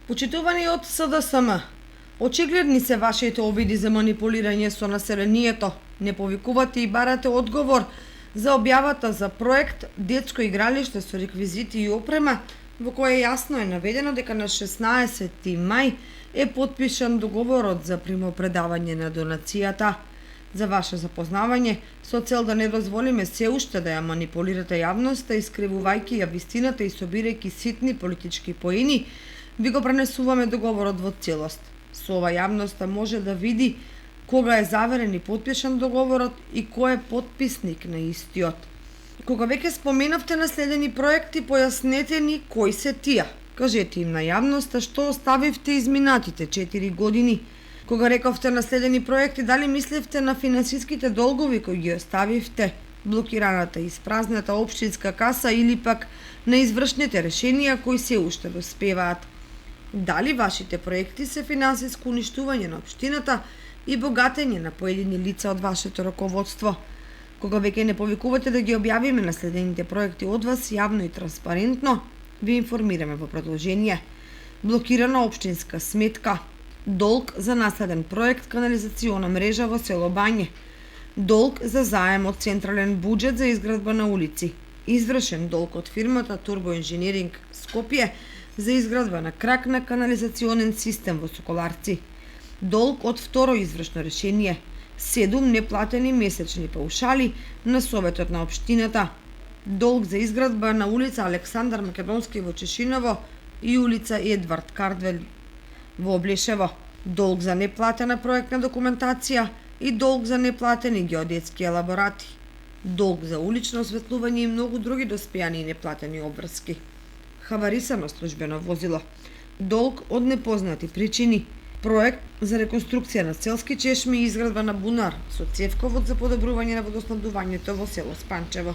Почитувани од СДСМ, очигледни се вашите обиди за манипулирање со населението. Не повикувате и барате одговор за објавата за проект детско игралиште со реквизити и опрема, во која јасно е наведено дека на 16 мај е потпишан договорот за примопредавање на донацијата. За ваше запознавање, со цел да не дозволиме се уште да ја манипулирате јавноста, искривувајќи ја вистината и собирајќи ситни политички поени, ви го пренесуваме договорот во целост. Со ова јавноста може да види кога е заверен и потпишан договорот и кој е потписник на истиот. Кога веќе споменавте наследени проекти, појаснете ни кои се тие. Кажете им на јавноста што оставивте изминатите 4 години. Кога рековте наследени проекти, дали мислевте на финансиските долгови кои ги оставивте, блокираната и испразната општинска каса или пак на извршните решенија кои се уште доспеваат? Дали вашите проекти се финансиско уништување на општината и богатење на поедини лица од вашето раководство? Кога веќе не повикувате да ги објавиме наследените проекти од вас јавно и транспарентно, ви информираме во продолжение. Блокирана општинска сметка, долг за наследен проект канализациона мрежа во село Бање, долг за заем од централен буџет за изградба на улици, извршен долг од фирмата Турбо Инженеринг Скопје за изградба на крак на канализационен систем во Соколарци, долг од второ извршно решение, 7 неплатени месечни паушали на Советот на општината, долг за изградба на улица Александар Македонски во Чешиново и улица Едвард Кардвел во Облешево, долг за неплатена проектна документација и долг за неплатени геодетски елаборати, долг за улично осветлување и многу други доспеани и неплатени обврски, хабарисано службено возило, долг од непознати причини, проект за реконструкција на селски чешми и изградба на бунар со цевковод за подобрување на водоснабдувањето во село Спанчево.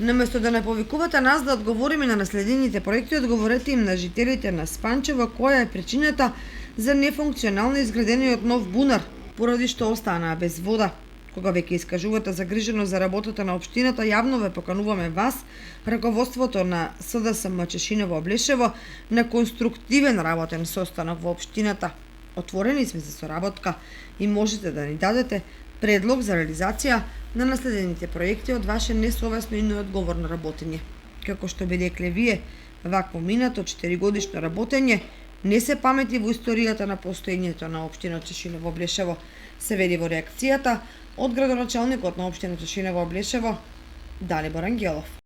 Наместо да не повикувате нас да одговориме на наследените проекти, одговорете им на жителите на Спанчево која е причината за нефункционално изградениот нов бунар, поради што останаа без вода. Кога веќе искажувате загриженост за работата на општината, јавно ве покануваме вас, раководството на СДСМ Чешиново Облешево, на конструктивен работен состанок во општината. Отворени сме за соработка и можете да ни дадете предлог за реализација на наследените проекти од ваше несовесно и неодговорно работење. Како што би рекле вие, вакво минато 4-годишно работење не се памети во историјата на постоењето на општина Чешиново Облешево, се види во реакцијата од градоначалникот на општина Чешиново Облешево, Далибор Ангелов.